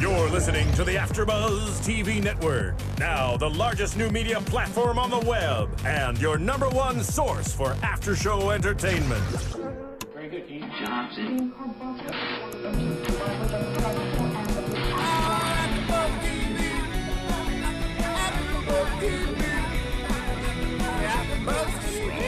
You're listening to the AfterBuzz TV network, now the largest new media platform on the web, and your #1 source for after-show entertainment. Very good, Dean Johnson.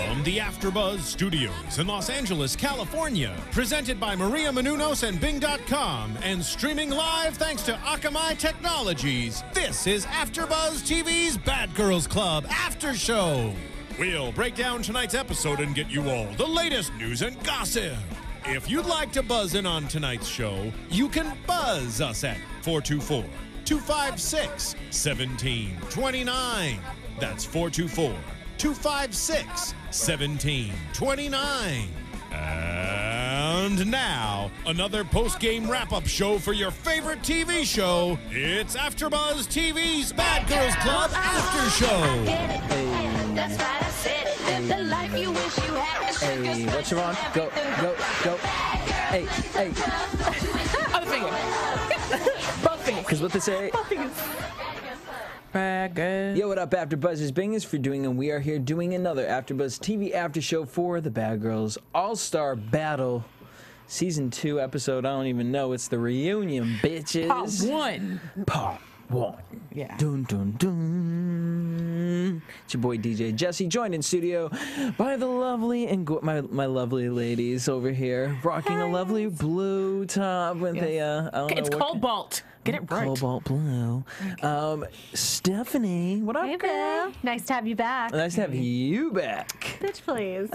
From the AfterBuzz Studios in Los Angeles, California, presented by Maria Menounos and Bing.com, and streaming live thanks to Akamai Technologies, this is AfterBuzz TV's Bad Girls Club After Show. We'll break down tonight's episode and get you all the latest news and gossip. If you'd like to buzz in on tonight's show, you can buzz us at 424-256-1729. That's 424-256-1729. And now, another post-game wrap-up show for your favorite TV show. It's AfterBuzz TV's Bad Girls Club After Show. That's right, I said it. Live the life you wish you had. Hey, what's Chevonne? Go, go, go. Hey, hey. Other finger. Both fingers. Because what they say. Both fingers. Bad girl. Yo, what up, AfterBuzzers? Bingers for doing, and we are here doing another AfterBuzz TV After Show for the Bad Girls All-Star Battle. Season 2 episode, I don't even know. It's the reunion, bitches. Part 1. Part 1. Yeah. Dun, dun, dun. It's your boy DJ Jesse, joined in studio by the lovely and my lovely ladies over here, rocking a lovely blue top with a I don't know It's what cobalt. Get it right. Cobalt blue. Stephanie, what up, Hey, girl? babe. Nice to have you back. Nice to have you back. Bitch, please.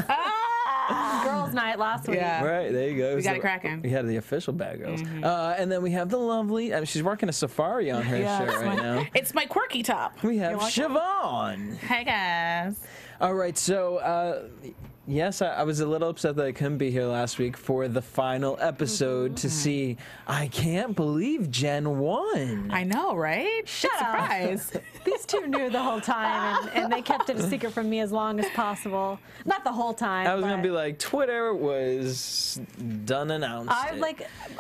Girls' night last week. Yeah. Right, there you go. We got it cracking. We had the official Bad Girls. And then we have the lovely, she's working a safari on her shirt right now. It's my quirky top. We have Chevonne. Hey, guys. All right, so yes, I was a little upset that I couldn't be here last week for the final episode to see. I can't believe Jen won. I know, right? Shut up. Surprise. These two knew the whole time, and they kept it a secret from me as long as possible. Not the whole time. I was gonna but be like, Twitter was done announced.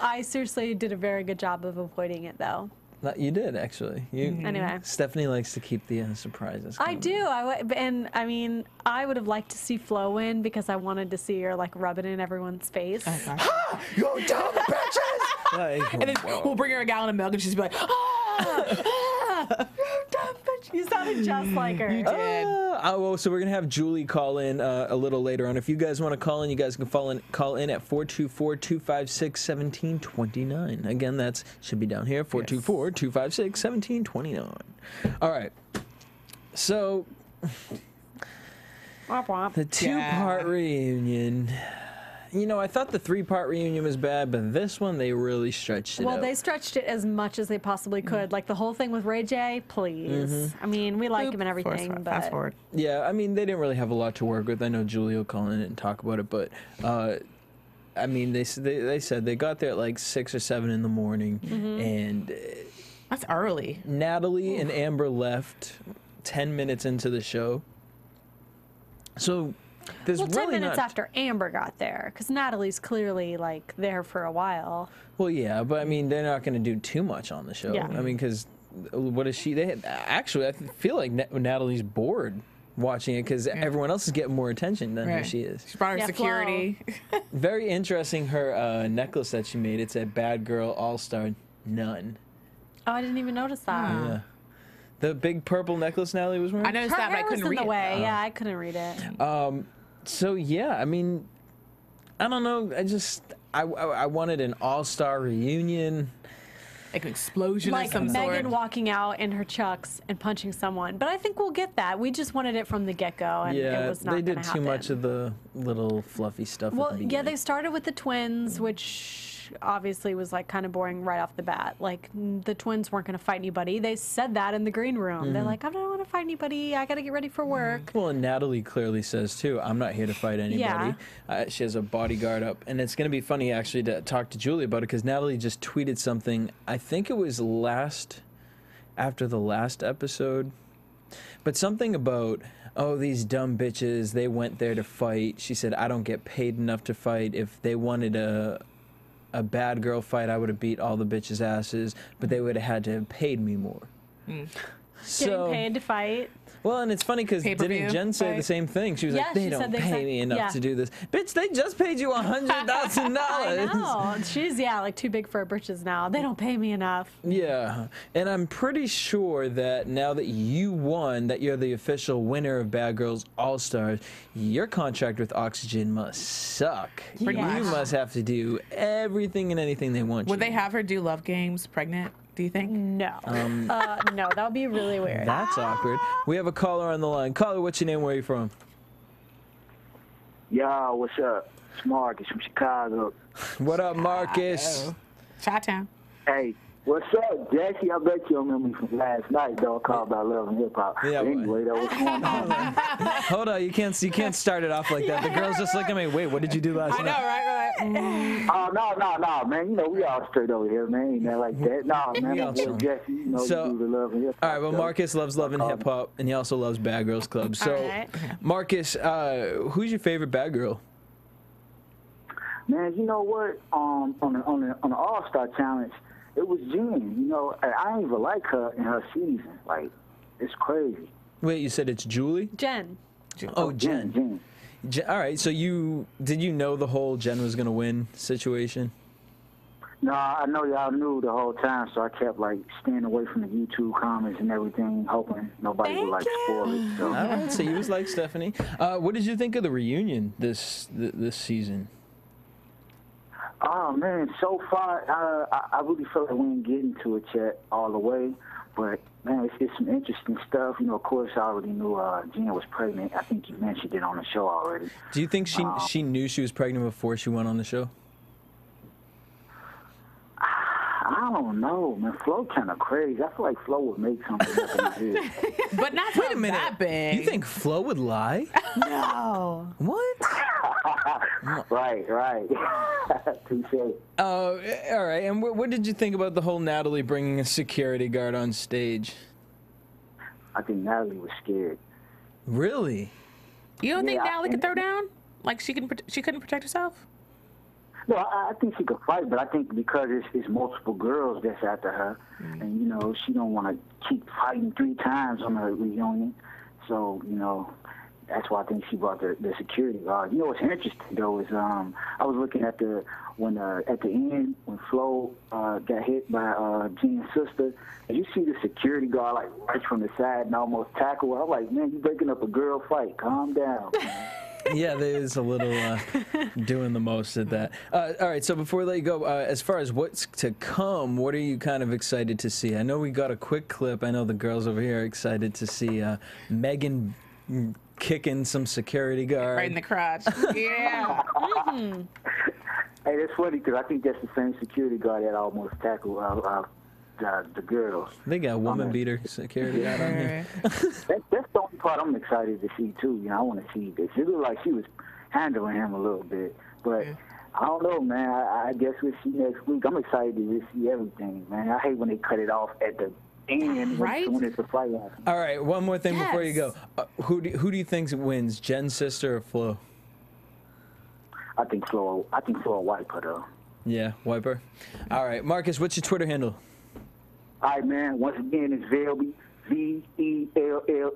I seriously did a very good job of avoiding it, though. You did actually. Anyway. Stephanie likes to keep the surprises. I do. I would have liked to see Flo win because I wanted to see her like rub it in everyone's face. You dumb bitches! Like, And then we'll bring her a gallon of milk and she's be like, You sounded just like her. You did. So we're gonna have Julie call in a little later on. If you guys want to call in, you guys can call in at 424-256-1729. Again, that's should be down here. 424-256-1729. All right. So the two-part reunion. You know, I thought the 3-part reunion was bad, but this one, they really stretched it out. Well, they stretched it as much as they possibly could. Like the whole thing with Ray J, please. I mean, we like him and everything, but Fast forward. Yeah, I mean, they didn't really have a lot to work with. I know Julie will call in and talk about it, but I mean, they said they got there at like 6 or 7 in the morning, and That's early. Natalie and Amber left 10 minutes into the show. So there's 10 really minutes not... after Amber got there, because Natalie's clearly like there for a while. Well, yeah, but I mean, they're not going to do too much on the show. Yeah. I mean, because what is she? Actually, I feel like Natalie's bored watching it because everyone else is getting more attention than who she is. She brought her security. Very interesting, her necklace that she made. It said "Bad Girl All-Star None." Oh, I didn't even notice that. Yeah. The big purple necklace Natalie was wearing? I noticed Her that, but I hair was couldn't in read the it. way. Yeah, I couldn't read it. So, yeah, I mean, I don't know. I wanted an all-star reunion. Like an explosion Like of some Megan sort. walking out in her chucks and punching someone. But I think we'll get that. We just wanted it from the get-go, and it was not they going to did happen. too much of the little fluffy stuff. Well, at the yeah, beginning. they started with the twins, which obviously was like kind of boring right off the bat. Like the twins weren't going to fight anybody. They said that in the green room. They're like, I don't want to fight anybody. I got to get ready for work. Well, and Natalie clearly says too, I'm not here to fight anybody. She has a bodyguard up, and it's going to be funny actually to talk to Julie about it because Natalie just tweeted something. I think it was after the last episode, but something about, oh, these dumb bitches, they went there to fight. She said, I don't get paid enough to fight. If they wanted a a bad girl fight, I would have beat all the bitches' asses, but they would have had to have paid me more. Getting paid to fight. Well, and it's funny because Pay-per-view didn't Jen say fight? the same thing? She was Yeah, like, they she don't said they pay said- me enough yeah. to do this. Bitch, they just paid you $100,000. I know. She's, like too big for her britches now. They don't pay me enough. Yeah, and I'm pretty sure that now that you won, that you're the official winner of Bad Girls All-Stars, your contract with Oxygen must suck. Pretty You much. must have to do everything and anything they want you Would they to. have her do love games pregnant, do you think? No. No, that would be really weird. That's awkward. We have a caller on the line. Caller, what's your name? Where are you from? Yo, what's up? It's Marcus from Chicago. What up, Marcus? Chi-town. Hey, what's up, Jesse? I bet you remember me from last night, though. Called about Love and Hip Hop. Yeah, Anyway, though, what's going on? Hold on, you can't start it off like that. The girls just look at me. Wait, what did you do last I know, night? right? Oh, no, man. You know, we all straight over here, man. Ain't that like that? No, man. We My all boy chillin'. Jesse, you know, So- you do the Love and Hip Hop. All right, well, so- Marcus loves Love and Hip Hop, and he also loves Bad Girls Club. So, All right. Marcus, who's your favorite bad girl? Man, you know what? On the All-Star Challenge, it was Jen. You know, I ain't even like her in her season. Like, it's crazy. Wait, you said it's Julie? Jen. Oh, Jen. Jen. All right, so did you know the whole Jen was gonna win situation? No, I know y'all knew the whole time, so I kept like staying away from the YouTube comments and everything, hoping nobody would like spoil it. So. All right, so you was like Stephanie. What did you think of the reunion this season? Oh man, so far I really feel like we ain't getting to it yet all the way, but man, it's some interesting stuff. You know, of course, I already knew Jen was pregnant. I think you mentioned it on the show already. Do you think she knew she was pregnant before she went on the show? I don't know, man. Flo kind of crazy. I feel like Flo would make something up in his head. But not Wait a minute. that big. You think Flo would lie? No. What? Right. Touche. All right. And what did you think about the whole Natalie bringing a security guard on stage? I think Natalie was scared. Really? You don't think Yeah, Natalie could throw down? Like she couldn't protect herself? No, I think she could fight, but I think because it's multiple girls that's after her, and, you know, she don't want to keep fighting 3 times on her reunion. So, you know, that's why I think she brought the security guard. You know what's interesting, though, is I was looking at at the end, when Flo got hit by Jen's sister, and you see the security guard, like, right from the side and almost tackle her. I'm like, man, you breaking up a girl fight. Calm down, man. Yeah, there is a little doing the most at that. All right, so before we let you go, as far as what's to come, what are you kind of excited to see? I know we got a quick clip. I know the girls over here are excited to see Megan kicking some security guard. Right in the crotch. Yeah. Hey, that's funny because I think that's the same security guard that almost tackled the girls. They got woman beater security guard on here. That's the only part I'm excited to see, too. You know, I want to see this. It looked like she was handling him a little bit. But I don't know, man. I guess we'll see next week. I'm excited to see everything, man. I hate when they cut it off at the end Right? when it's a fight. All right, one more thing before you Yes. go. Who do you think wins, Jen's sister or Flo? I think Flo will wipe her, though. Yeah, wiper. All right, Marcus, what's your Twitter handle? All right, man. Once again, it's Velby. VELLE,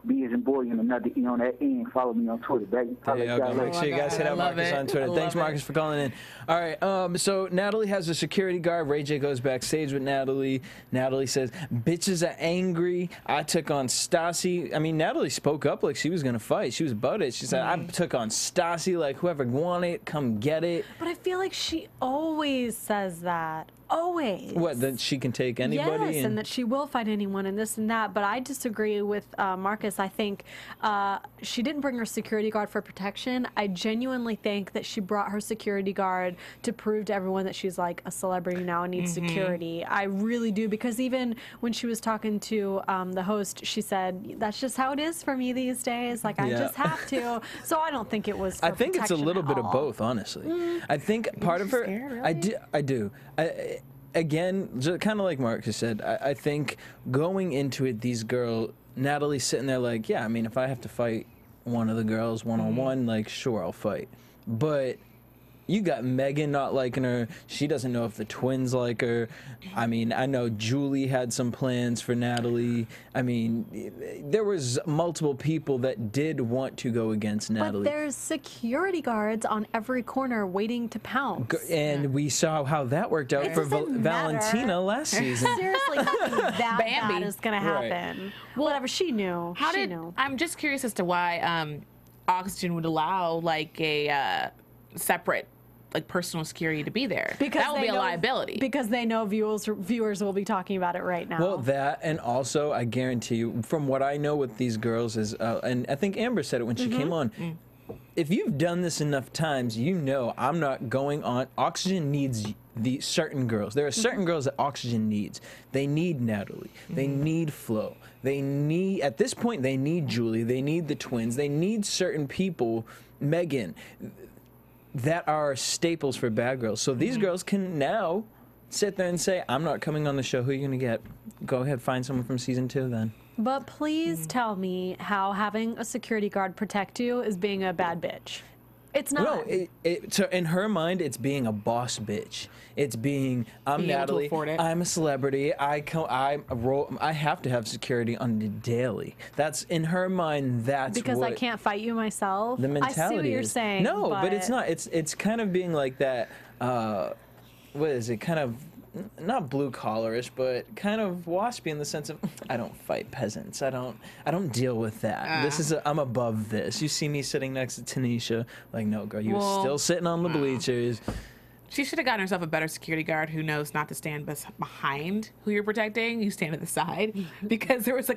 B as in boy, and another E on that end. Follow me on Twitter, baby. There you go. Make sure you guys hit I up love Marcus it. on Twitter. I Thanks, love Marcus, for calling in. All right, so Natalie has a security guard. Ray J goes backstage with Natalie. Natalie says, bitches are angry. I took on Stassi. I mean, Natalie spoke up like she was going to fight. She was about it. She said, I took on Stassi. Like, whoever want it, come get it. But I feel like she always says that. Always. What, that she can take anybody? Yes, and that she will fight anyone and this and that. But I disagree with Marcus. I think she didn't bring her security guard for protection. I genuinely think that she brought her security guard to prove to everyone that she's like a celebrity now and needs security. I really do, because even when she was talking to the host, she said, that's just how it is for me these days. Like, I Yeah. just have to. So I don't think it was for I think it's a protection little at bit of all. both, honestly. I think part of her, scared, I do. Again, kind of like Marcus said, I think going into it, Natalie's sitting there like, yeah, I mean, if I have to fight one of the girls one-on-one, like, sure, I'll fight. But You got Megan not liking her. She doesn't know if the twins like her. I mean, I know Julie had some plans for Natalie. I mean, there was multiple people that did want to go against Natalie. But there's security guards on every corner waiting to pounce. And we saw how that worked out for Valentina last season. Seriously, nothing that Bambi. bad is going to happen. Well, whatever, she knew. She knew. I'm just curious as to why Oxygen would allow like a separate like personal security to be there. Because that would be a liability. Because they know viewers will be talking about it right now. Well, that, and also I guarantee you, from what I know with these girls is, and I think Amber said it when she came on. If you've done this enough times, you know I'm not going on. Oxygen needs the certain girls. There are certain girls that Oxygen needs. They need Natalie. They need Flo. They need, at this point, they need Julie. They need the twins. They need certain people, Megan, that are staples for bad girls. So these girls can now sit there and say, I'm not coming on the show. Who are you going to get? Go ahead, find someone from season 2 then. But please tell me how having a security guard protect you is being a bad bitch. It's not. No, so in her mind, it's being a boss bitch. It's being, I'm Being able to Natalie, afford it. I'm a celebrity, I have to have security on the daily. That's, in her mind, that's because what I can't fight you myself. the mentality I see what you're is. saying. No, but it's not. It's kind of being like that, what is it, kind of, not blue collarish, but kind of waspy in the sense of I don't fight peasants. I don't deal with that. I'm above this. You see me sitting next to Tanisha, like, no, girl, you're still sitting on the bleachers. She should have gotten herself a better security guard who knows not to stand behind who you're protecting. You stand at the side because there was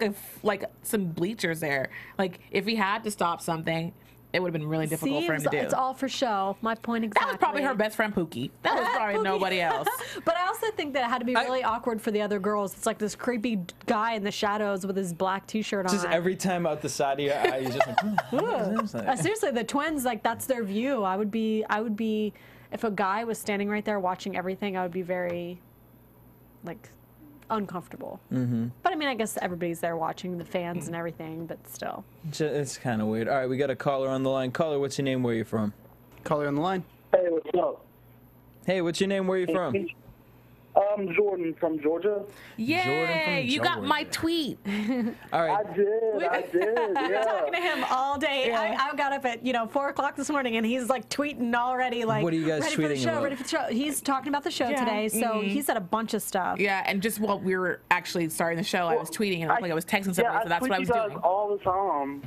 like some bleachers there. Like if he had to stop something, it would have been really difficult for him to do. It's all for show. My point exactly. That was probably her best friend Pookie. That was probably nobody else. But I also think that it had to be really awkward for the other girls. It's like this creepy guy in the shadows with his black T-shirt on. Just every time out the side of your eye, you're just like, what is that? Seriously, the twins, like that's their view. I would be, if a guy was standing right there watching everything, I would be very, like, uncomfortable. But I mean, I guess everybody's there watching, the fans and everything, but still. It's kind of weird. All right, we got a caller on the line. Caller, what's your name? Where are you from? Caller on the line. Hey, what's up? Hey, what's your name? Where are you from? I'm Jordan from Georgia. Yay! You got my tweet. All right. I did. We've been Yeah. talking to him all day. I got up at 4:00 this morning, and he's like tweeting already. Like, What are you guys ready for the tweeting show? about? Ready for the show? He's talking about the show today, so he said a bunch of stuff. Yeah, and just while we were actually starting the show, I was tweeting and it looked like I was texting somebody, so that's what I was doing. all the time.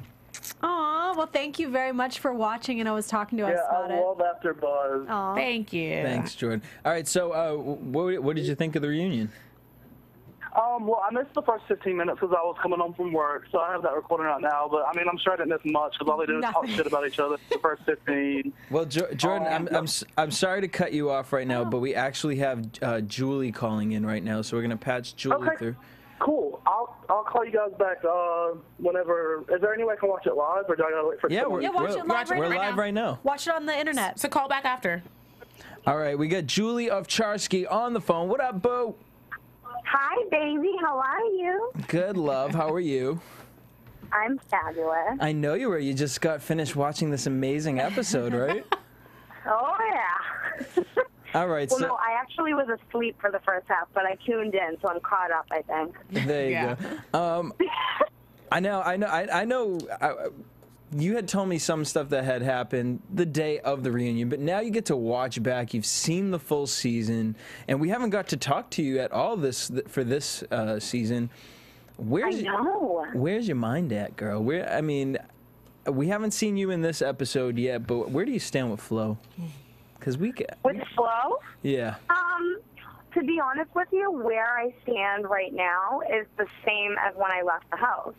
Aw, well, thank you very much for watching and always talking to us about I it. love AfterBuzz. Aw. Thank you. Thanks, Jordan. All right, so what did you think of the reunion? Well, I missed the first 15 minutes because I was coming home from work, so I have that recording out now. But I mean, I'm sure I didn't miss much because all they did was talk shit about each other the first 15. Well, Jordan, I'm sorry to cut you off right now, but we actually have Julie calling in right now, so we're gonna patch Julie through. Cool. I'll call you guys back whenever. Is there any way I can watch it live, or do I gotta wait for? Yeah, someone? watch it live we're right live right now. Watch it on the internet. So call back after. All right, we got Julie Ofcharsky on the phone. What up, boo? Hi, baby. How are you? Good, love. How are you? I'm fabulous. I know you were. You just got finished watching this amazing episode, right? Oh, yeah. All right. Well, so no, I actually was asleep for the first half, but I tuned in, so I'm caught up, I think. there you go. I know. You had told me some stuff that had happened the day of the reunion, but now you get to watch back. You've seen the full season, and we haven't got to talk to you at all for this season. Where's your mind at, girl? We haven't seen you in this episode yet, but where do you stand with Flo? Because with Flo? Yeah. To be honest with you, where I stand right now is the same as when I left the house.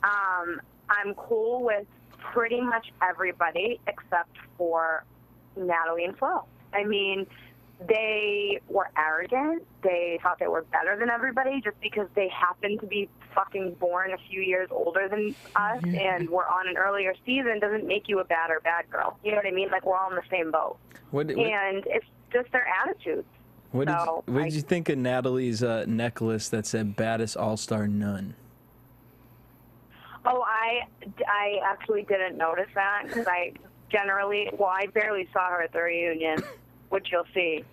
I'm cool with pretty much everybody except for Natalie and Flo. I mean, they were arrogant. They thought they were better than everybody just because they happened to be fucking born a few years older than us and were on an earlier season doesn't make you a bad or bad girl. You know what I mean? Like, we're all in the same boat. And it's just their attitudes. What did you think of Natalie's necklace that said "Baddest All-Star None"? Oh, I actually didn't notice that because I generally, well, I barely saw her at the reunion, which you'll see.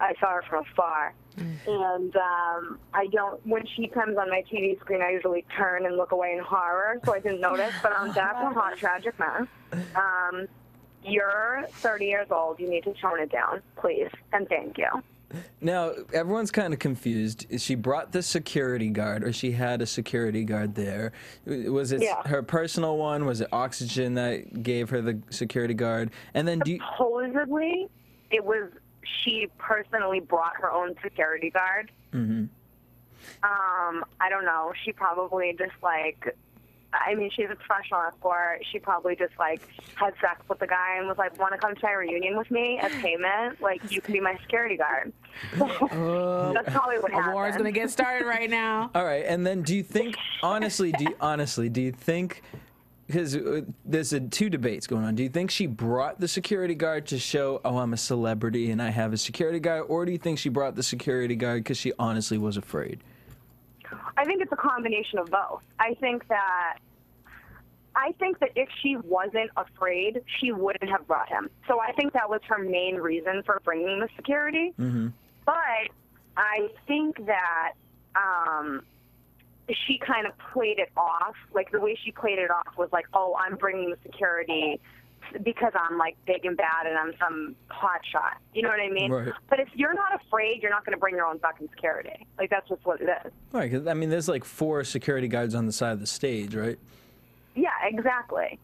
I saw her from afar. And I don't, when she comes on my TV screen, I usually turn and look away in horror, so I didn't notice. But that's a hot, tragic mess. You're 30 years old. You need to tone it down, please. And thank you. Now, everyone's kind of confused. She brought the security guard, or she had a security guard there. Was it her personal one? Was it Oxygen that gave her the security guard? And then supposedly, it was she personally brought her own security guard. Mm-hmm. I don't know. She probably just like, I mean, she's a professional escort. She probably just like had sex with the guy and was like, want to come to my reunion with me as payment? Like, you can be my security guard. That's probably what happened. A war is going to get started right now. All right. And then do you think, honestly, do you think, because there's two debates going on. Do you think she brought the security guard to show, oh, I'm a celebrity and I have a security guard? Or do you think she brought the security guard because she honestly was afraid? I think it's a combination of both. I think that if she wasn't afraid, she wouldn't have brought him. So I think that was her main reason for bringing the security. Mm-hmm. But I think that she kind of played it off. Like, the way she played it off was like, oh, I'm bringing the security because I'm, like, big and bad and I'm some hot shot. You know what I mean? Right. But if you're not afraid, you're not going to bring your own fucking security. Like, that's just what it is. Right, because, I mean, there's, like, 4 security guards on the side of the stage, right? Yeah, exactly.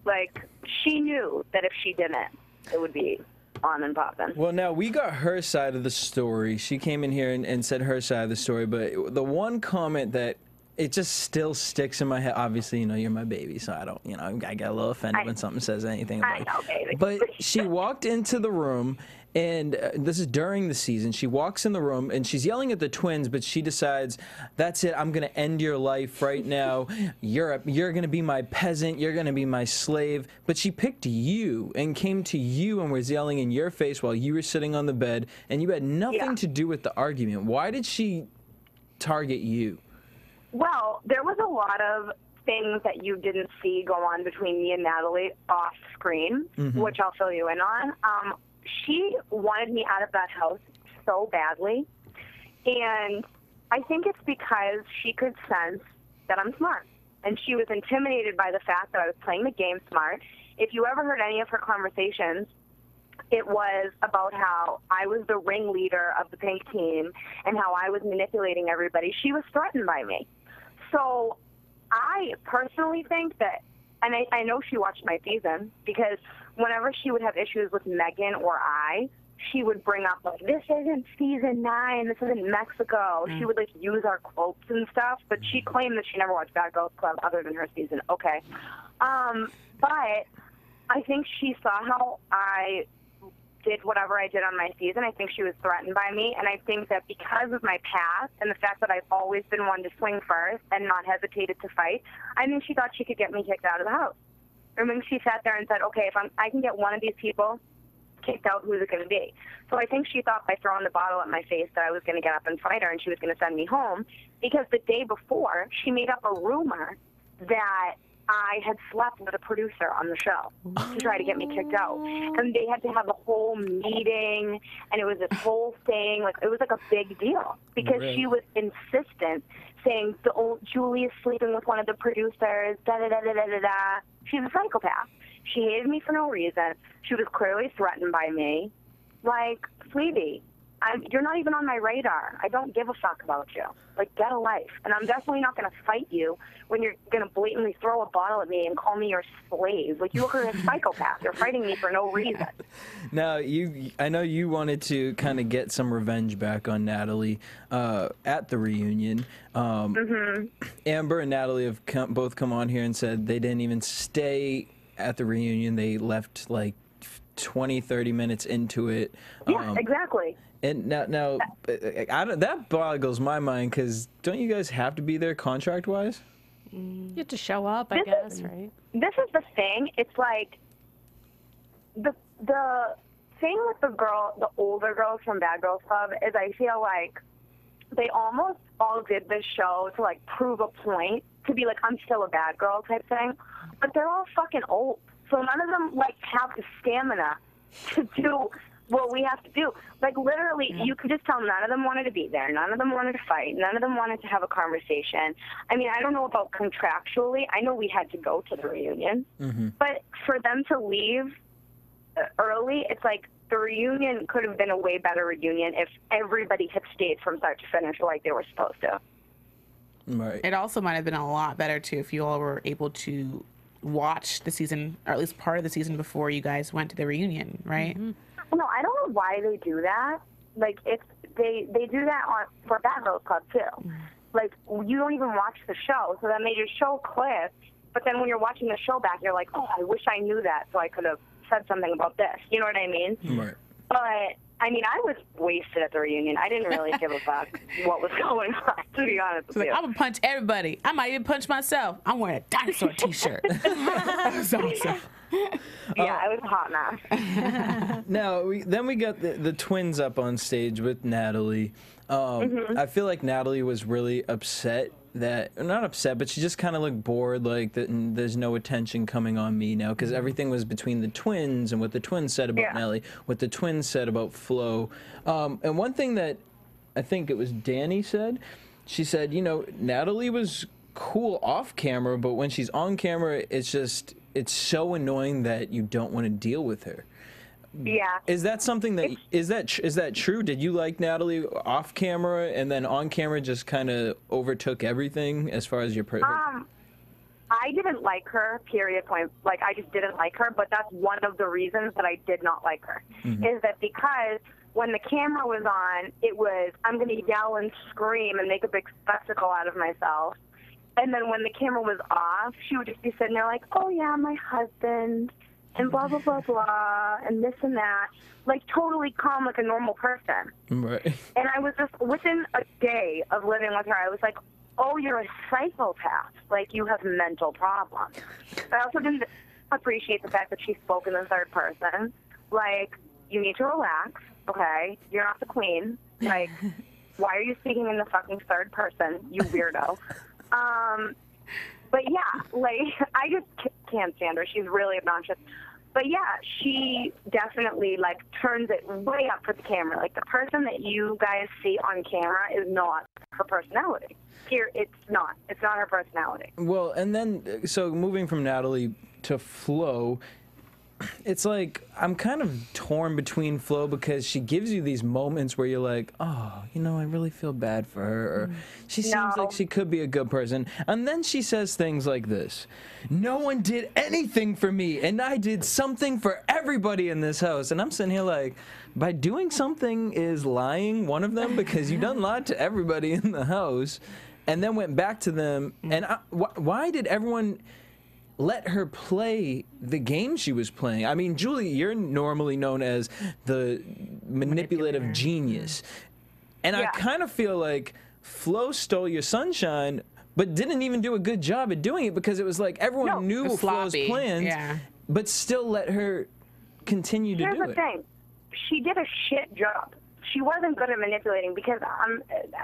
Like, she knew that if she didn't, it would be on and popping. Well, now, we got her side of the story. She came in here and said her side of the story, but the one comment that it just still sticks in my head. Obviously, you know, you're my baby, so I don't, you know, I get a little offended when something says anything about it. I know, baby. But she walked into the room, and this is during the season. She walks in the room, and she's yelling at the twins, but she decides, that's it, I'm going to end your life right now. You're going to be my peasant. You're going to be my slave. But she picked you and came to you and was yelling in your face while you were sitting on the bed, and you had nothing to do with the argument. Why did she target you? Well, there was a lot of things that you didn't see go on between me and Natalie off screen, which I'll fill you in on. She wanted me out of that house so badly, and I think it's because she could sense that I'm smart, and she was intimidated by the fact that I was playing the game smart. If you ever heard any of her conversations, it was about how I was the ringleader of the pink team and how I was manipulating everybody. She was threatened by me. So I personally think that, and I know she watched my season, because whenever she would have issues with Megan or she would bring up, like, this isn't season 9, this isn't Mexico. She would, like, use our quotes and stuff, but she claimed that she never watched Bad Girls Club other than her season. Okay. But I think she saw how I did whatever I did on my season. I think she was threatened by me, and I think that because of my past and the fact that I've always been one to swing first and not hesitated to fight, I think she thought she could get me kicked out of the house. I mean, she sat there and said, okay, if I can get one of these people kicked out, who's it going to be? So I think she thought by throwing the bottle at my face that I was going to get up and fight her and she was going to send me home, because the day before she made up a rumor that I had slept with a producer on the show to try to get me kicked out. And they had to have a whole meeting, and it was this whole thing. Like, it was like a big deal, because she was insistent, saying, the old Julie is sleeping with one of the producers, da-da-da-da-da-da-da. She's a psychopath. She hated me for no reason. She was clearly threatened by me. Like, sweetie, you're not even on my radar. I don't give a fuck about you. Like, get a life. And I'm definitely not going to fight you when you're going to blatantly throw a bottle at me and call me your slave. Like, you look like a psychopath. You're fighting me for no reason. Now, I know you wanted to kind of get some revenge back on Natalie at the reunion. Amber and Natalie have both come on here and said they didn't even stay at the reunion. They left, like, 20, 30 minutes into it. Yeah, exactly. And now that boggles my mind, because don't you guys have to be there contract-wise? You have to show up, I guess, right? This is the thing. It's like the thing with the older girls from Bad Girls Club is I feel like they almost all did this show to, like, prove a point, to be like, I'm still a bad girl type thing. But they're all fucking old. So none of them, like, have the stamina to do what we have to do. Like, literally, you could just tell none of them wanted to be there. None of them wanted to fight. None of them wanted to have a conversation. I mean, I don't know about contractually. I know we had to go to the reunion. But for them to leave early, it's like the reunion could have been a way better reunion if everybody had stayed from start to finish like they were supposed to. Right. It also might have been a lot better, too, if you all were able to watch the season, or at least part of the season before you guys went to the reunion, right? No, I don't know why they do that. Like, it's they do that for Bad Girls Club, too. Like, you don't even watch the show, so then they just show clips, but then when you're watching the show back, you're like, oh, I wish I knew that so I could have said something about this. You know what I mean? Right. But, I mean, I was wasted at the reunion. I didn't really give a fuck what was going on, to be honest with you. I'm going to punch everybody. I might even punch myself. I'm wearing a dinosaur T-shirt. That was awesome. Yeah, it was a hot mess. Now, then we got the twins up on stage with Natalie. I feel like Natalie was really upset not upset, but she just kind of looked bored, like there's no attention coming on me now, because everything was between the twins and what the twins said about Nelly, what the twins said about Flo. And one thing that I think it was Danny said, she said, you know, Natalie was cool off camera, but when she's on camera, it's so annoying that you don't want to deal with her. Yeah. Is that something that is that true? Did you like Natalie off camera, and then on camera just kind of overtook everything as far as your I didn't like her, period, point. Like, I just didn't like her, but that's one of the reasons that I did not like her. Is that because when the camera was on, it was, I'm going to yell and scream and make a big spectacle out of myself. And then when the camera was off, she would just be sitting there like, oh, yeah, my husband, and blah, blah, blah, blah, and this and that. Like, totally calm like a normal person. Right. And I was just, within a day of living with her, I was like, oh, you're a psychopath. Like, you have mental problems. I also didn't appreciate the fact that she spoke in the third person. Like, you need to relax, okay? You're not the queen. Like, why are you speaking in the fucking third person, you weirdo? But yeah, like, I just can't stand her. She's really obnoxious. But yeah, she definitely, like, turns it way up for the camera. Like, the person that you guys see on camera is not her personality. Here, it's not. It's not her personality. Well, and then, so moving from Natalie to Flo, it's like I'm kind of torn between Flo because she gives you these moments where you're like, oh, you know, I really feel bad for her. Or she seems like she could be a good person. And then she says things like this. No one did anything for me, and I did something for everybody in this house. And I'm sitting here like, by doing something is lying one of them? Because you done lied to everybody in the house and then went back to them. And why did everyone let her play the game she was playing? I mean, Julie, you're normally known as the manipulative genius. And I kind of feel like Flo stole your sunshine, but didn't even do a good job at doing it, because it was like everyone knew Flo's plans, but still let her continue to do it. Here's the thing. She did a shit job. She wasn't good at manipulating, because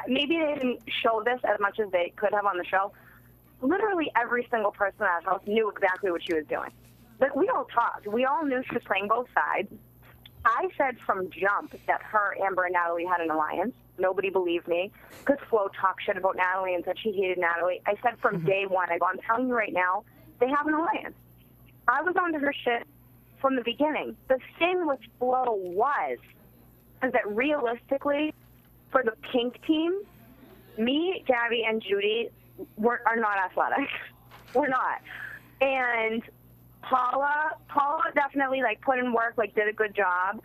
maybe they didn't show this as much as they could have on the show. Literally every single person in that house knew exactly what she was doing. Like, we all talked. We all knew she was playing both sides. I said from jump that her, Amber, and Natalie had an alliance. Nobody believed me, because Flo talked shit about Natalie and said she hated Natalie. I said from day one, I'm telling you right now, they have an alliance. I was onto her shit from the beginning. The thing with Flo is that realistically, for the pink team, me, Gabby, and Judy are not athletic. We're not. And Paula definitely, like, put in work, like, did a good job.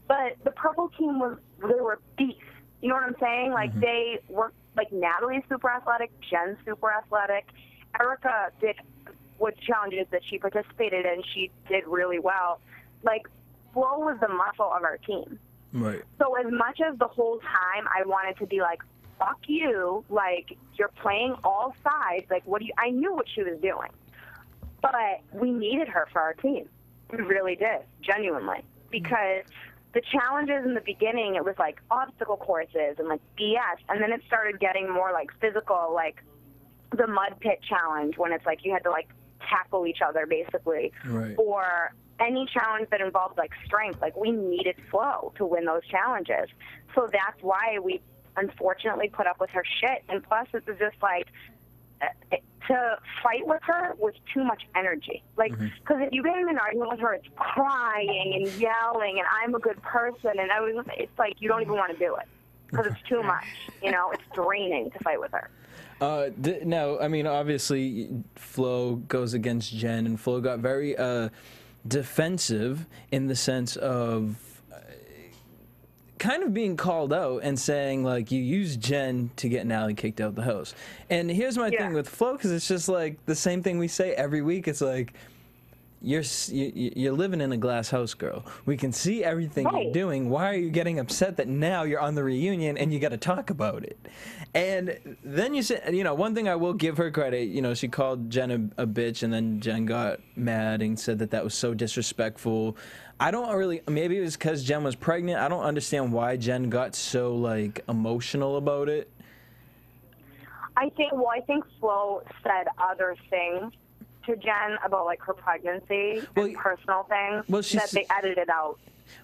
But the purple team they were beasts. You know what I'm saying? Like, they were, like, Natalie's super athletic, Jen's super athletic. Erica with challenges that she participated in, she did really well. Like, Flo was the muscle of our team. Right. So as much as the whole time I wanted to be like, fuck you, like, you're playing all sides, like, I knew what she was doing. But we needed her for our team. We really did, genuinely. Because the challenges in the beginning, it was like obstacle courses and like BS, and then it started getting more like physical, like the mud pit challenge, when it's like you had to like tackle each other, basically. Right. Or any challenge that involved, like, strength. Like, we needed Flo to win those challenges. So that's why we unfortunately put up with her shit. And plus, it was just, like, to fight with her was too much energy. Like, because if you get in an argument with her, it's crying and yelling, and I'm a good person, and it's like you don't even want to do it because it's too much. You know, it's draining to fight with her. Now, I mean, obviously, Flo goes against Jen, and Flo got very defensive in the sense of kind of being called out and saying, like, you used Jen to get Nally kicked out of the house. And here's my thing with Flo, because it's just like the same thing we say every week. It's like, you're living in a glass house, girl. We can see everything you're doing. Why are you getting upset that now you're on the reunion and you got to talk about it? And then you said, you know, one thing I will give her credit, you know, she called Jen a bitch, and then Jen got mad and said that was so disrespectful. I don't really, maybe it was because Jen was pregnant. I don't understand why Jen got so, like, emotional about it. I think Flo said other things to Jen about, like, her pregnancy and personal things that they edited out.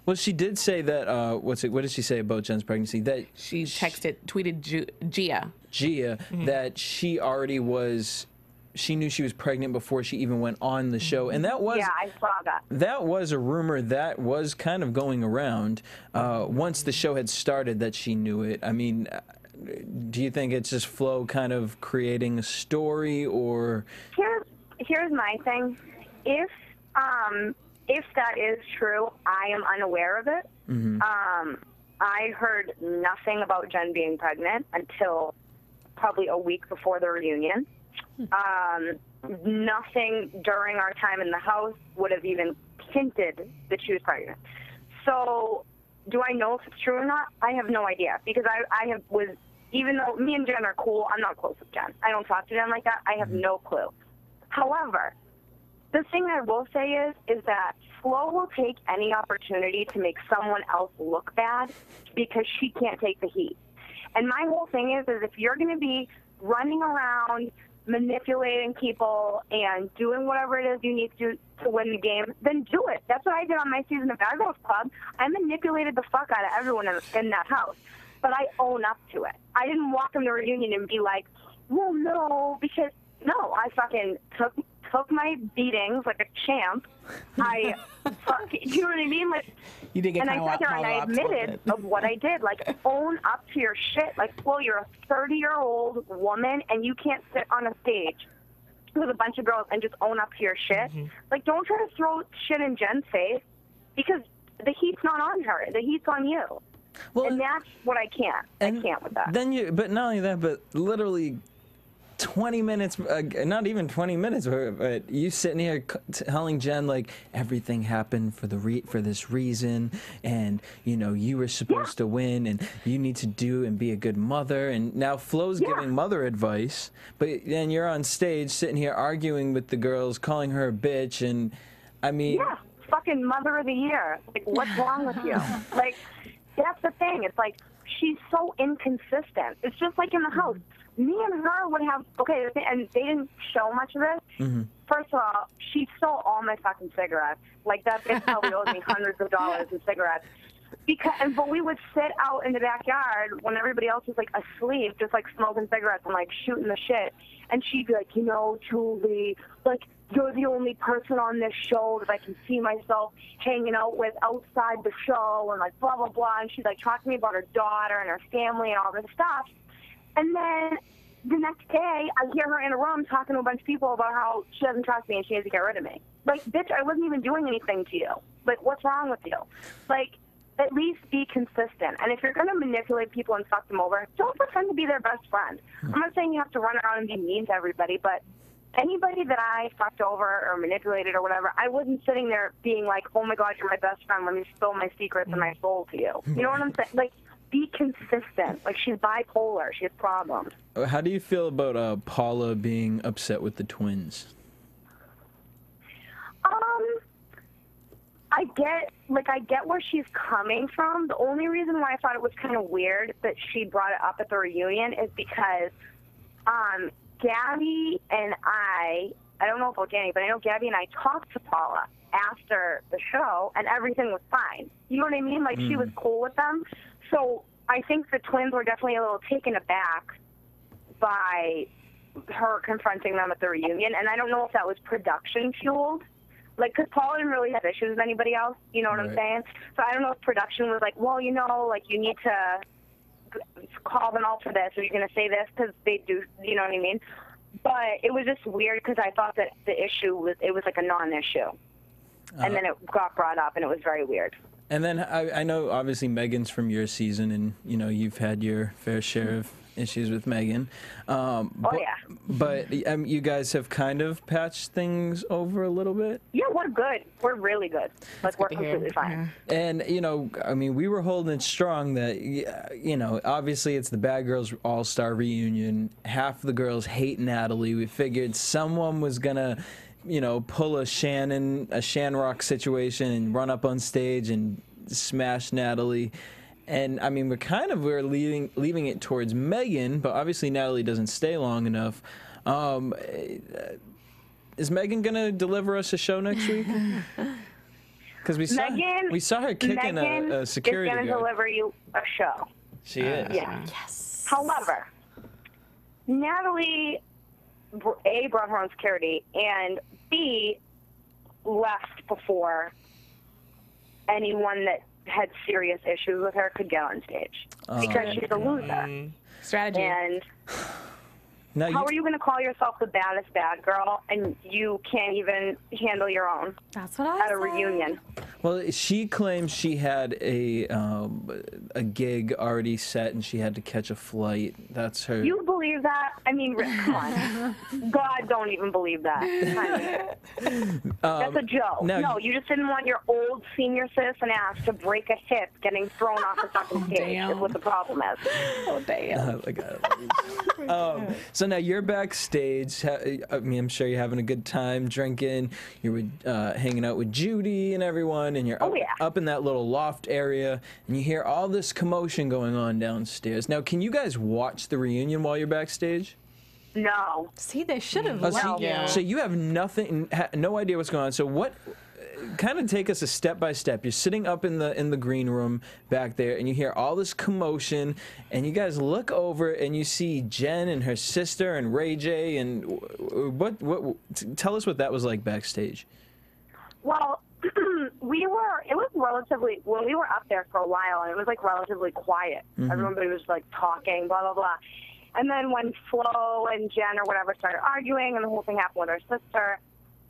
Well, she did say that, what did she say about Jen's pregnancy? That she tweeted Gia. That she already was, she knew she was pregnant before she even went on the show. And that was... Yeah, I saw that. That was a rumor that was kind of going around once the show had started, that she knew it. I mean, do you think it's just Flo kind of creating a story, or... Here's my thing. If that is true, I am unaware of it. I heard nothing about Jen being pregnant until probably a week before the reunion. Nothing during our time in the house would have even hinted that she was pregnant. So, do I know if it's true or not? I have no idea, because even though me and Jen are cool, I'm not close with Jen. I don't talk to Jen like that. I have no clue. However, the thing I will say is that Flo will take any opportunity to make someone else look bad because she can't take the heat. And my whole thing is if you're going to be running around manipulating people and doing whatever it is you need to win the game, then do it. That's what I did on my season of Bad Girls Club. I manipulated the fuck out of everyone in that house, but I own up to it. I didn't walk in the reunion and be like, well, no, because... No, I fucking took my beatings like a champ. You know what I mean? Like, you did get, and I sat there and I admitted of what I did. Like, own up to your shit. Like, Flo, you're a 30-year-old woman, and you can't sit on a stage with a bunch of girls and just own up to your shit. Like, don't try to throw shit in Jen's face, because the heat's not on her. The heat's on you. Well, and that's what I can't. I can't with that. But not only that, but literally 20 minutes, not even 20 minutes, but you sitting here telling Jen, like, everything happened for this reason, and, you know, you were supposed to win, and you need to do and be a good mother, and now Flo's giving mother advice, but then you're on stage sitting here arguing with the girls, calling her a bitch, and, I mean... Yeah, fucking mother of the year. Like, what's wrong with you? Like, that's the thing. It's like, she's so inconsistent. It's just like in the house. Me and her would have, and they didn't show much of this. First of all, she stole all my fucking cigarettes. Like, that bitch probably owes me hundreds of dollars in cigarettes. But we would sit out in the backyard when everybody else was, like, asleep, just, like, smoking cigarettes and, like, shooting the shit. And she'd be like, you know, Julie, like, you're the only person on this show that I can see myself hanging out with outside the show, and, like, blah, blah, blah. And she'd, like, talk to me about her daughter and her family and all this stuff. And then the next day, I hear her in a room talking to a bunch of people about how she doesn't trust me and she has to get rid of me. Like, bitch, I wasn't even doing anything to you. Like, what's wrong with you? Like, at least be consistent. And if you're going to manipulate people and fuck them over, don't pretend to be their best friend. I'm not saying you have to run around and be mean to everybody, but anybody that I fucked over or manipulated or whatever, I wasn't sitting there being like, oh, my God, you're my best friend. Let me spill my secrets and my soul to you. You know what I'm saying? Like, be consistent. Like, she's bipolar. She has problems. How do you feel about Paula being upset with the twins? I get where she's coming from. The only reason why I thought it was kind of weird that she brought it up at the reunion is because Gabby and I I don't know about Danny, but I know Gabby and I talked to Paula after the show, and everything was fine. You know what I mean? Like, she was cool with them. So I think the twins were definitely a little taken aback by her confronting them at the reunion, and I don't know if that was production fueled. Like, because Paula didn't really have issues with anybody else, you know what I'm saying? So I don't know if production was like, well, you know, like, you need to call them out for this, or you're going to say this, because they do, you know what I mean? But it was just weird, because I thought that the issue was, it was like a non-issue. And then it got brought up, and it was very weird. And then I know, obviously, Megan's from your season, and, you know, you've had your fair share of issues with Megan. But you guys have kind of patched things over a little bit? Yeah, we're good. We're really good. Like, we're completely fine. Yeah. And, you know, I mean, we were holding it strong that, you know, obviously it's the Bad Girls All-Star reunion. Half the girls hate Natalie. We figured someone was going to, you know, pull a Shamrock situation and run up on stage and smash Natalie. And I mean, we're leaving it towards Megan, but obviously Natalie doesn't stay long enough. Is Megan gonna deliver us a show next week? Because we saw her kicking a security guard. Megan is gonna deliver you a show. She is. Yeah. Yes. However, Natalie, A, brought her own security, and B, left before anyone that had serious issues with her could get on stage, because she's a loser. Strategy. And how are you going to call yourself the baddest bad girl and you can't even handle your own? That's what I at a reunion. Well, she claims she had a gig already set and she had to catch a flight. That's her. You believe that? I mean, come on. God, don't even believe that. That's a joke. No, you just didn't want your old senior citizen ass to break a hip getting thrown off the fucking stage. Is what the problem is. Oh, damn. So now you're backstage. I mean, I'm sure you're having a good time drinking. You're hanging out with Judy and everyone, and you're up in that little loft area, and you hear all this commotion going on downstairs. Now, can you guys watch the reunion while you're backstage? No. See, they should have. So you have no idea what's going on. So what? Kind of take us a step by step. You're sitting up in the green room back there, and you hear all this commotion, and you guys look over and you see Jen and her sister and Ray J. And what? Tell us what that was like backstage. Well, it was relatively, when we were up there for a while, and it was like relatively quiet. Everybody was like talking, blah blah blah. And then when Flo and Jen or whatever started arguing, and the whole thing happened with her sister,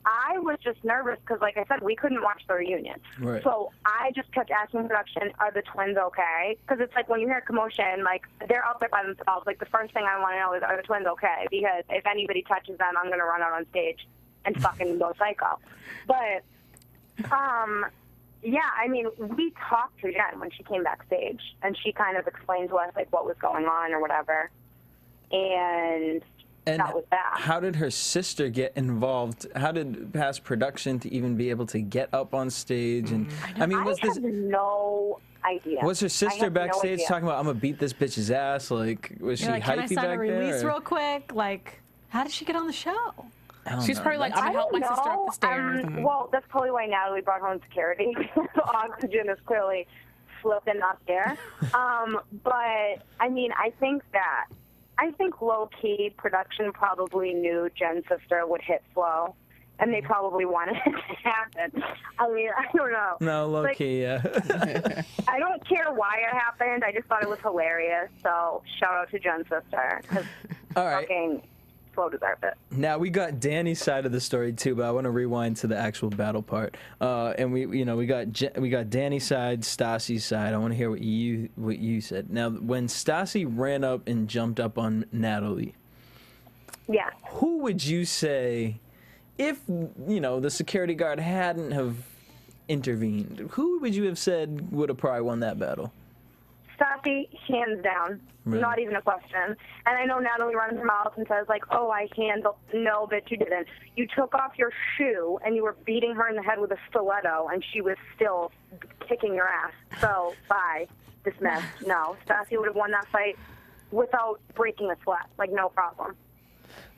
I was just nervous because, like I said, we couldn't watch the reunion. Right. So I just kept asking production, are the twins okay? Because it's like when you hear commotion, like, they're out there by themselves. Like, the first thing I want to know is, are the twins okay? Because if anybody touches them, I'm going to run out on stage and fucking go psycho. But, yeah, I mean, we talked to Jen when she came backstage, and she kind of explained to us, like, what was going on or whatever. And that was that. How did her sister get involved? How did past production to even be able to get up on stage? And I mean, I have no idea. Was her sister backstage talking about, I'm gonna beat this bitch's ass? Like, was she hypey back there? Can I sign a release real quick? Like, how did she get on the show? She's probably like, I'm gonna help my sister up the stairs. Well, that's probably why Natalie brought her own security. The oxygen is clearly slipping up there. But I mean, I think low-key production probably knew Jen's sister would hit Flo, and they probably wanted it to happen. I mean, I don't know. No, low-key, yeah. I don't care why it happened. I just thought it was hilarious. So shout out to Jen's sister, because fucking Flo deserved it. Now we got Danny's side of the story too, but I want to rewind to the actual battle part. And we got Danny's side, Stassi's side. I want to hear what you said. Now, when Stassi ran up and jumped up on Natalie, who would you say, if the security guard hadn't have intervened, who would you have said would have probably won that battle? Stassi, hands down. Really? Not even a question. And I know Natalie runs her mouth and says, like, oh, I handled. No, bitch, you didn't. You took off your shoe and you were beating her in the head with a stiletto, and she was still kicking your ass. So, bye. Dismissed. No, Stassi would have won that fight without breaking a sweat. Like, no problem.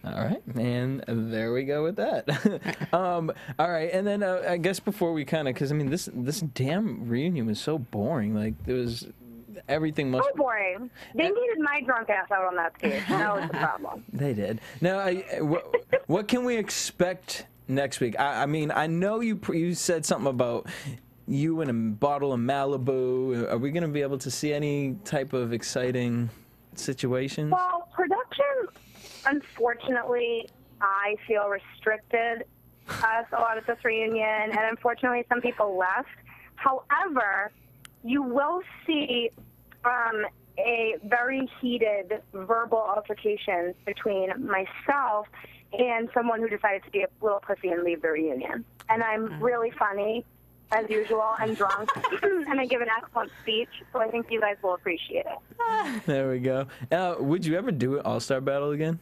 All right, and there we go with that. All right, and then I guess before we kind of, because I mean, this damn reunion was so boring. Like there was everything must. So boring. They needed my drunk ass out on that stage. That was the problem. They did. Now, what can we expect next week? I mean, I know you said something about you and a bottle of Malibu. Are we going to be able to see any type of exciting situations? Well, production, unfortunately, I feel restricted us a lot at this reunion, and unfortunately, some people left. However, you will see a very heated verbal altercation between myself and someone who decided to be a little pussy and leave the reunion. And I'm really funny, as usual, and drunk, and I give an excellent speech, so I think you guys will appreciate it. There we go. Would you ever do an all-star battle again?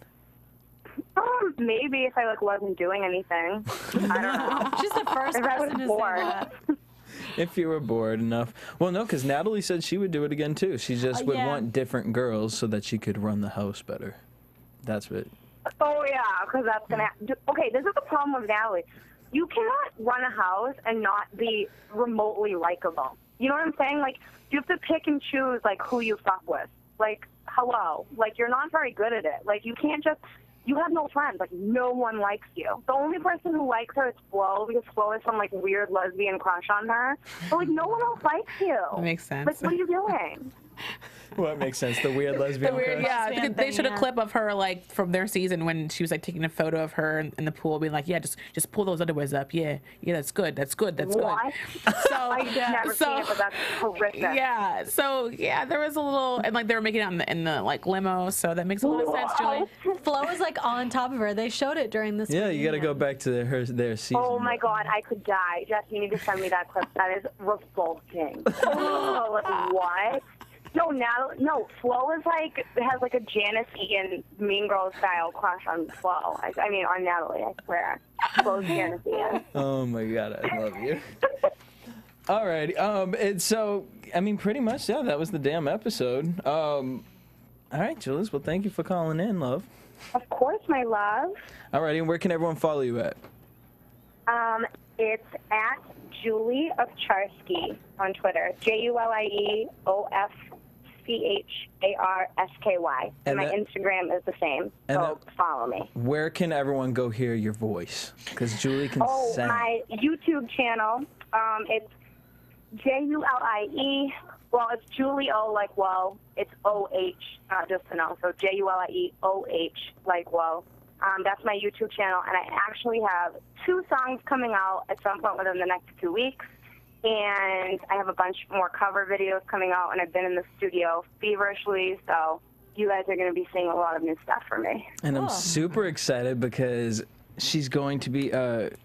Maybe if I wasn't doing anything. I don't know. She's the first If I was person to say bored. that. If you were bored enough. Well, no, because Natalie said she would do it again, too. She just would yeah. want different girls so that she could run the house better. That's what... Oh, yeah, because that's going to... Okay, this is the problem with Natalie. You cannot run a house and not be remotely likable. You know what I'm saying? Like, you have to pick and choose, who you fuck with. Hello. You're not very good at it. You can't just... You have no friends. No one likes you. The only person who likes her is Flo, because Flo has some, weird lesbian crush on her. But, no one else likes you. That makes sense. What are you doing? What makes sense? The weird lesbian crush? Yeah, Lesbian they thing, showed a yeah. clip of her from their season when she was taking a photo of her in the pool, being like, "Yeah, just pull those underwears up. Yeah, that's good. That's good. That's What? good." So I've never seen it, but that's horrific. yeah, so yeah, there was a little, and they were making it out in the limo, so that makes a lot of sense, Julie. Flo was on top of her. They showed it during this. Yeah, you got to go back to their season. Oh my God, I could die. Jess, you need to send me that clip. That is revolting. Oh, what? No, Flo is has a Janice Ian Mean Girls style crush on Flo. I mean, on Natalie, I swear. Flo's Janice Ian. Oh my God, I love you. All right, and so, I mean, pretty much, yeah, that was the damn episode. All right, Jules, well, thank you for calling in, love. Of course, my love. All right, and where can everyone follow you at? It's at Julie Ofcharsky on Twitter. JuliOfcharsky. And my Instagram is the same, so follow me. Where can everyone go hear your voice? Because Julie can sing. My YouTube channel, it's Julie. Well, it's Julie O whoa. It's O-H, just to know. So JULIEOH whoa. That's my YouTube channel, and I actually have 2 songs coming out at some point within the next 2 weeks. And I have a bunch more cover videos coming out, and I've been in the studio feverishly, so you guys are going to be seeing a lot of new stuff from me. And I'm super excited because she's going to be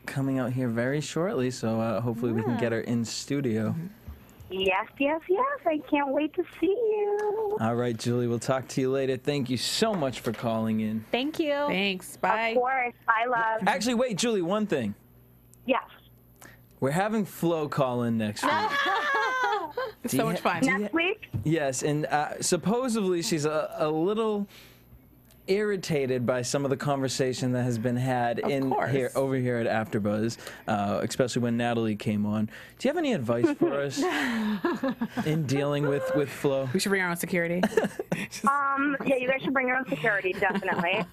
coming out here very shortly, so hopefully we can get her in studio. Yes. I can't wait to see you. All right, Julie, we'll talk to you later. Thank you so much for calling in. Thank you. Thanks. Bye. Of course. Bye, love. Actually, wait, Julie, one thing. Yes. We're having Flo call in next week. It's so much fun. Next week? Yes, and supposedly she's a little irritated by some of the conversation that has been had over here at AfterBuzz, especially when Natalie came on. Do you have any advice for us in dealing with Flo? We should bring our own security. Yeah, you guys should bring your own security, definitely.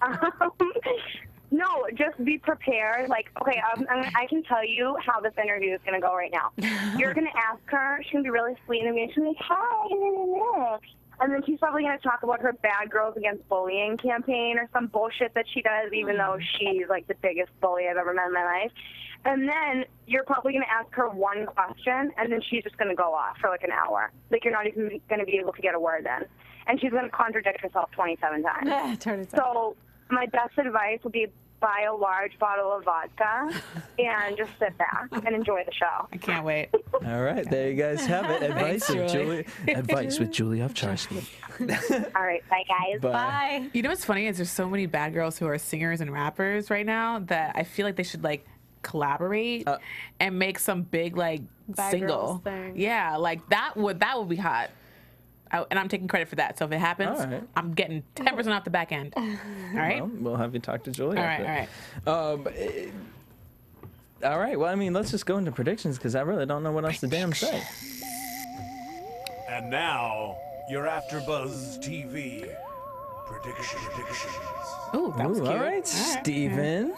No, just be prepared. Okay, I can tell you how this interview is going to go right now. You're going to ask her. She's going to be really sweet, and she's going to be like, hi. And then she's probably going to talk about her Bad Girls Against Bullying campaign or some bullshit that she does, even though she's, the biggest bully I've ever met in my life. And then you're probably going to ask her one question, and then she's just going to go off for, an hour. You're not even going to be able to get a word in. And she's going to contradict herself 27 times. So my best advice would be buy a large bottle of vodka and just sit back and enjoy the show. I can't wait. All right, there you guys have it. Advice with Julie Ofcharsky. All right, bye guys. Bye. You know what's funny is there's so many bad girls who are singers and rappers right now that I feel like they should collaborate and make some big Bad single. girls thing. Yeah, that would be hot. and I'm taking credit for that. So if it happens, All right. I'm getting 10% off the back end. All right. Well, we'll have you talk to Julie. All right. All right. Well, I mean, let's just go into predictions because I really don't know what else to damn say. And now, your AfterBuzz TV predictions. Ooh, that was cute. All right, Steven.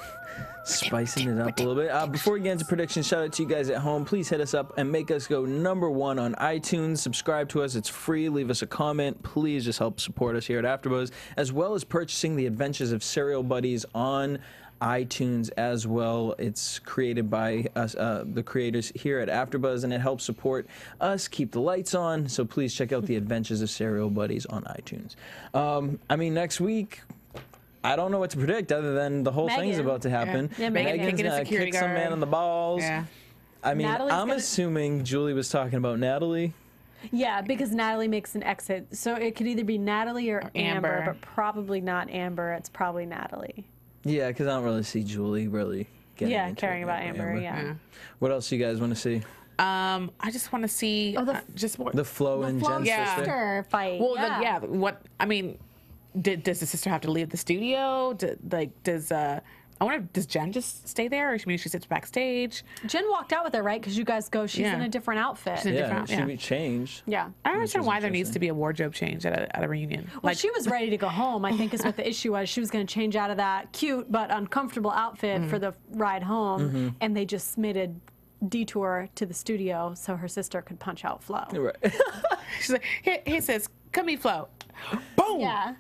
Spicing it up a little bit. Before we get into predictions, shout out to you guys at home. Please hit us up and make us go #1 on iTunes. Subscribe to us. It's free. Leave us a comment. Please just help support us here at AfterBuzz, as well as purchasing The Adventures of Serial Buddies on iTunes as well. It's created by us, the creators here at AfterBuzz, and it helps support us keep the lights on. So please check out The Adventures of Serial Buddies on iTunes. I mean, next week, I don't know what to predict other than the whole thing's about to happen. Yeah, Megan's gonna kick some man in the balls. Yeah. I mean, Natalie's I'm assuming Julie was talking about Natalie. Yeah, because Natalie makes an exit. So it could either be Natalie or Amber, Amber. but probably not Amber. It's probably Natalie. Yeah, because I don't really see Julie really getting into caring it about with Amber, yeah. What else do you guys want to see? I just want to see just more. The Flo and Jen's Yeah. sister? Fight. Well, what I mean, does the sister have to leave the studio? I wonder, does Jen just stay there, or maybe she sits backstage? Jen walked out with her, right? Because you guys go, she's in a different outfit. She's in a different, Should be changed. Yeah. I don't understand why there needs to be a wardrobe change at a reunion. Well, she was ready to go home, I think is what the issue was. She was going to change out of that cute but uncomfortable outfit for the ride home, and they just made a detour to the studio so her sister could punch out Flo. Right. She's like, hey sis, come meet Flo. Boom. Yeah.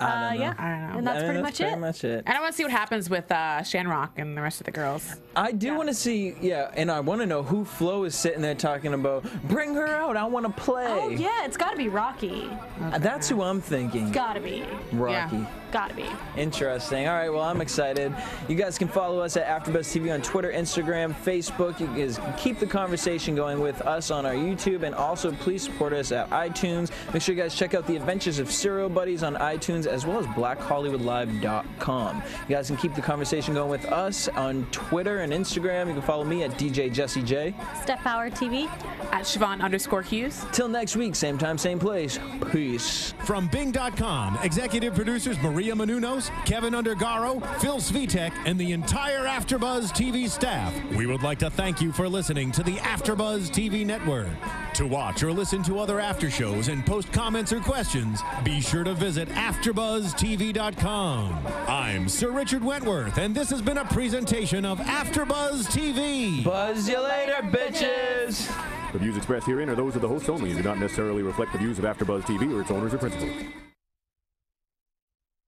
I don't know. And that's pretty much it. And I want to see what happens with Shamrock and the rest of the girls. I do want to see, and I want to know who Flo is sitting there talking about. Bring her out. I want to play. Oh, yeah, it's got to be Rocky. That's who I'm thinking. Got to be. Rocky. Yeah. Got to be. Interesting. All right, well, I'm excited. You guys can follow us at AfterBuzz TV on Twitter, Instagram, Facebook. You guys keep the conversation going with us on our YouTube, and also please support us at iTunes. Make sure you guys check out The Adventures of Serial Buddies on iTunes, as well as BlackHollywoodLive.com. You guys can keep the conversation going with us on Twitter and Instagram. You can follow me at DJ Jesse J. Steph Bauer TV. At Chevonne_Hughes. Till next week, same time, same place. Peace. From Bing.com, executive producers Maria Menounos, Kevin Undergaro, Phil Svitek, and the entire AfterBuzz TV staff, we would like to thank you for listening to the AfterBuzz TV network. To watch or listen to other after shows and post comments or questions, be sure to visit AfterBuzzTV.com. I'm Sir Richard Wentworth, and this has been a presentation of AfterBuzz TV. Buzz you later, bitches. The views expressed herein are those of the hosts only and do not necessarily reflect the views of AfterBuzz TV or its owners or principals.